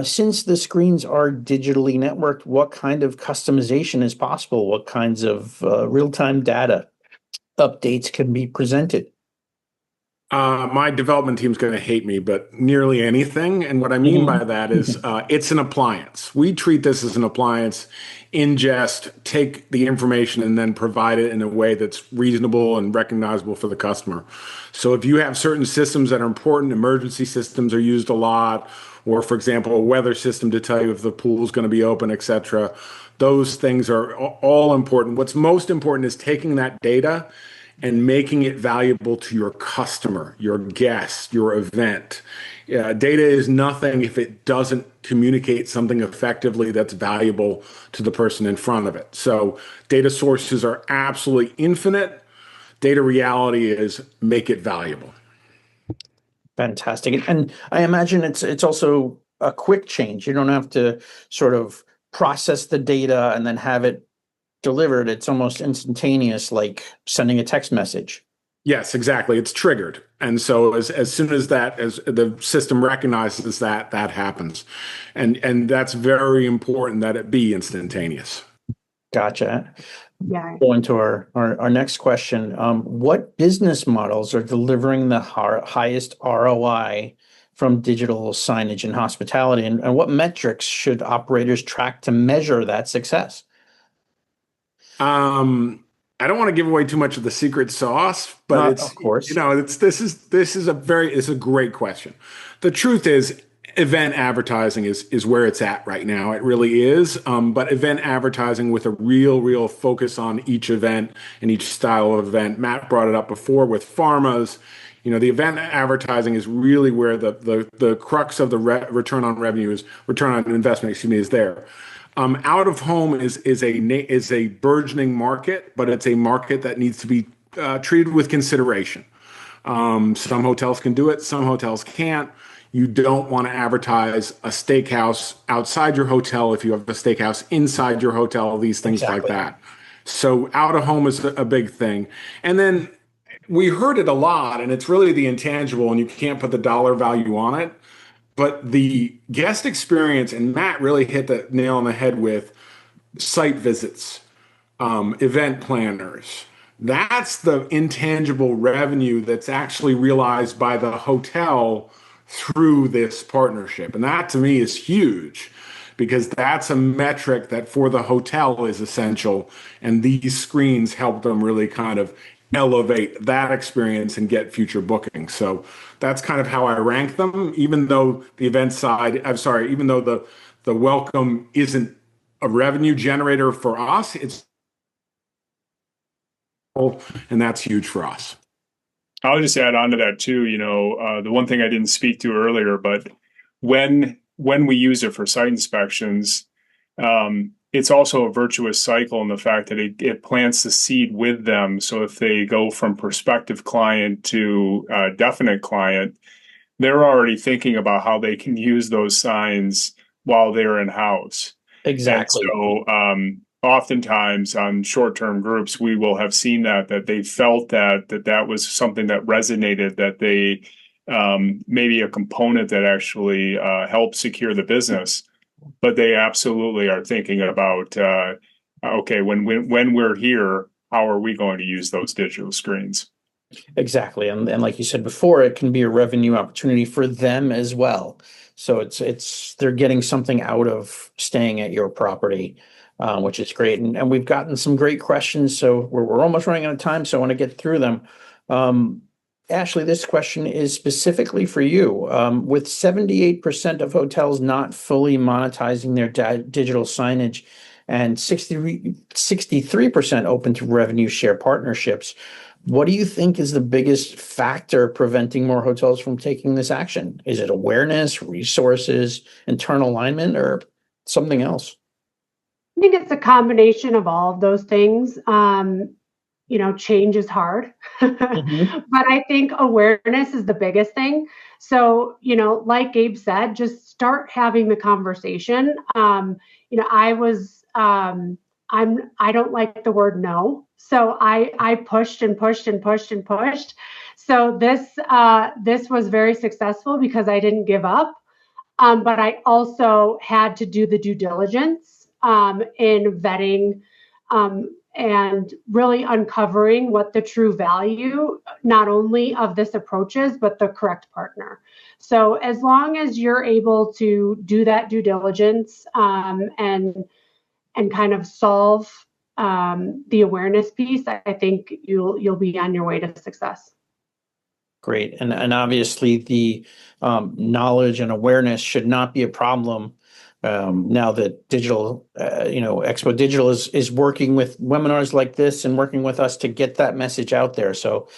since the screens are digitally networked, what kind of customization is possible? What kinds of real-time data updates can be presented? My development team's going to hate me, but nearly anything. And what I mean by that is it's an appliance. We treat this as an appliance, ingest, take the information, and then provide it in a way that's reasonable and recognizable for the customer. So if you have certain systems that are important, emergency systems are used a lot, or for example, a weather system to tell you if the pool is going to be open, etc. Those things are all important. What's most important is taking that data and making it valuable to your customer, your guest, your event. Data is nothing if it doesn't communicate something effectively that's valuable to the person in front of it. So data sources are absolutely infinite. Data reality is make it valuable. Fantastic. And I imagine it's also a quick change. You don't have to sort of process the data and then have it delivered. It's almost instantaneous, like sending a text message. Yes, exactly. It's triggered. And so as soon as the system recognizes that happens. And that's very important that it be instantaneous. Gotcha. Yeah. Go into our next question. What business models are delivering the highest ROI from digital signage and hospitality, and what metrics should operators track to measure that success? I don't want to give away too much of the secret sauce, but it's, of course, this is a great question. The truth is, event advertising is where it's at right now. It really is. But event advertising with a real focus on each event and each style of event. Matt brought it up before with pharmas. The event advertising is really where the crux of the return on investment, is there. Out of home is a burgeoning market, but it's a market that needs to be treated with consideration. Some hotels can do it, some hotels can't. You don't want to advertise a steakhouse outside your hotel if you have a steakhouse inside your hotel, these things like that. So out of home is a big thing. And then we heard it a lot, and it's really the intangible, and you can't put the dollar value on it. But the guest experience, and Matt really hit the nail on the head with site visits, event planners. That's the intangible revenue that's actually realized by the hotel through this partnership. And that to me is huge, because that's a metric that for the hotel is essential. And these screens help them really kind of elevate that experience and get future bookings. So that's kind of how I rank them, even though the event side, even though the welcome isn't a revenue generator for us, and that's huge for us. I'll just add on to that too. The one thing I didn't speak to earlier, but when we use it for site inspections, it's also a virtuous cycle in the fact that it plants the seed with them. So if they go from prospective client to definite client, they're already thinking about how they can use those signs while they're in house. Exactly. And so oftentimes on short-term groups, we will have seen that they felt that was something that resonated, that they maybe a component that actually helped secure the business. But they absolutely are thinking about, okay, when we're here, how are we going to use those digital screens? Exactly. And like you said before, it can be a revenue opportunity for them as well. So they're getting something out of staying at your property, which is great. And we've gotten some great questions. So we're almost running out of time. So I want to get through them. Ashley, this question is specifically for you. With 78% of hotels not fully monetizing their digital signage and 63% open to revenue share partnerships, what do you think is the biggest factor preventing more hotels from taking this action? Is it awareness, resources, internal alignment, or something else? I think it's a combination of all of those things. Change is hard, Mm-hmm. but I think awareness is the biggest thing. So, like Gabe said, just start having the conversation. I don't like the word no. So I pushed and pushed and pushed and pushed. So this was very successful because I didn't give up. But I also had to do the due diligence in vetting and really uncovering what the true value, not only of this approach is, but the correct partner. So as long as you're able to do that due diligence and kind of solve the awareness piece, I think you'll be on your way to success. Great. And obviously the knowledge and awareness should not be a problem now that Xpodigital is working with webinars like this and working with us to get that message out there. So,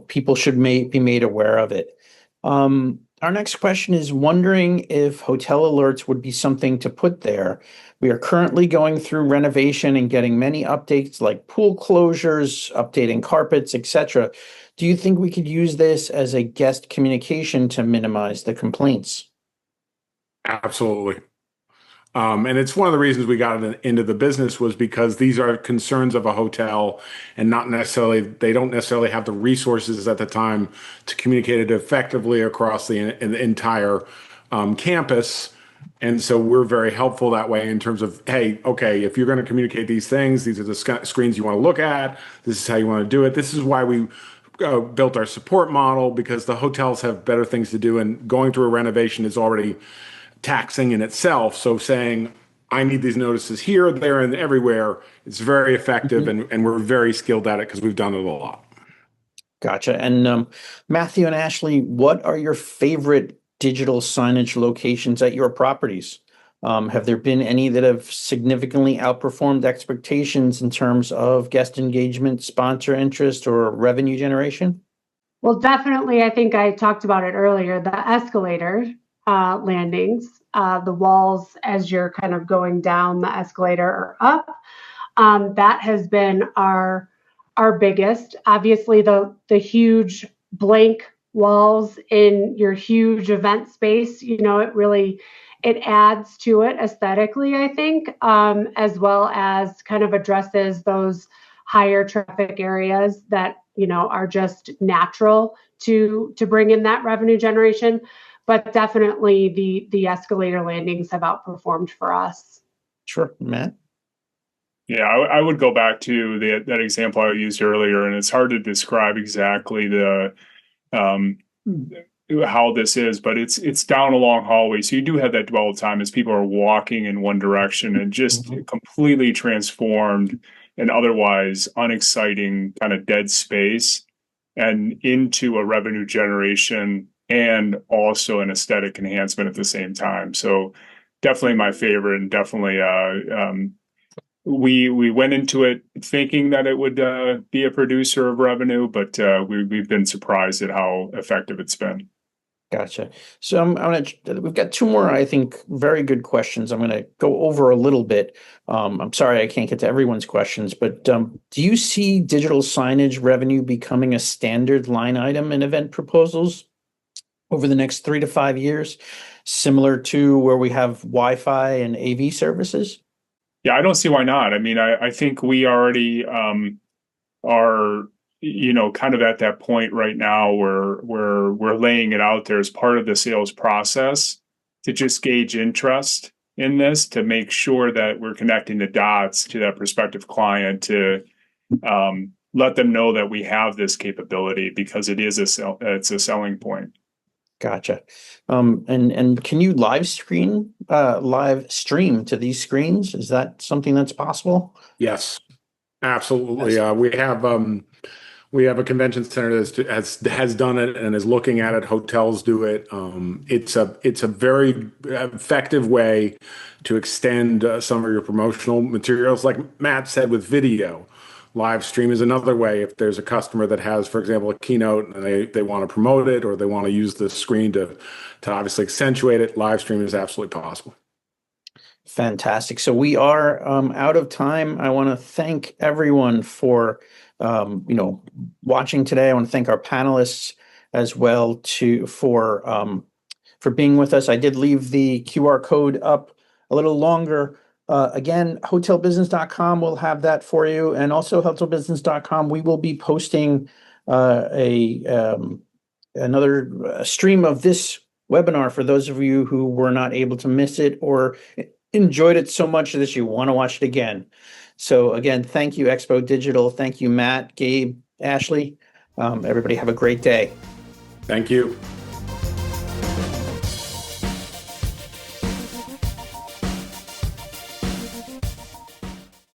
people should be made aware of it. Our next question is wondering if hotel alerts would be something to put there. We are currently going through renovation and getting many updates like pool closures, updating carpets, etc. Do you think we could use this as a guest communication to minimize the complaints? Absolutely. And it's one of the reasons we got into the business was because these are concerns of a hotel and they don't necessarily have the resources at the time to communicate it effectively across the entire campus. And so we're very helpful that way in terms of, hey, okay, if you're going to communicate these things, these are the screens you want to look at. This is how you want to do it. This is why we built our support model, because the hotels have better things to do, and going through a renovation is already taxing in itself. So saying, I need these notices here, there, and everywhere, it's very effective, and we're very skilled at it because we've done it a lot. Gotcha. And Matthew and Ashley, what are your favorite digital signage locations at your properties? Have there been any that have significantly outperformed expectations in terms of guest engagement, sponsor interest, or revenue generation? Well, definitely, I think I talked about it earlier, the escalator landings, the walls as you're kind of going down the escalator or up. That has been our biggest. Obviously, the huge blank walls in your huge event space, it adds to it aesthetically, I think, as well as kind of addresses those higher traffic areas that are just natural to bring in that revenue generation. But definitely the escalator landings have outperformed for us. Sure, Matt. Yeah, I would go back to that example I used earlier, and it's hard to describe exactly the how this is, but it's down a long hallway, so you do have that dwell time as people are walking in one direction, and just completely transformed an otherwise unexciting kind of dead space and into a revenue generation and also an aesthetic enhancement at the same time. So definitely my favorite, and definitely we went into it thinking that it would be a producer of revenue, but we've been surprised at how effective it's been. Gotcha. So we've got two more, I think, very good questions. I'm going to go over a little bit. I'm sorry I can't get to everyone's questions, but do you see digital signage revenue becoming a standard line item in event proposals over the next 3 to 5 years, similar to where we have Wi-Fi and AV services? Yeah, I don't see why not. I mean, I think we already are, kind of at that point right now where we're laying it out there as part of the sales process to just gauge interest in this, to make sure that we're connecting the dots to that prospective client, to let them know that we have this capability, because it's a selling point. Gotcha. And can you live stream to these screens? Is that something that's possible? Yes, absolutely. We have a convention center that has done it and is looking at it. Hotels do it. It's a very effective way to extend some of your promotional materials. Like Matt said, with video, live stream is another way. If there's a customer that has, for example, a keynote and they want to promote it, or they want to use the screen to obviously accentuate it, live stream is absolutely possible. Fantastic. So we are out of time. I want to thank everyone for watching today. I want to thank our panelists as well for being with us. I did leave the QR code up a little longer. Again, hotelbusiness.com will have that for you, and also hotelbusiness.com. We will be posting another stream of this webinar for those of you who were not able to miss it or enjoyed it so much that you want to watch it again. So again, thank you, Xpodigital. Thank you, Matt, Gabe, Ashley. Everybody have a great day. Thank you.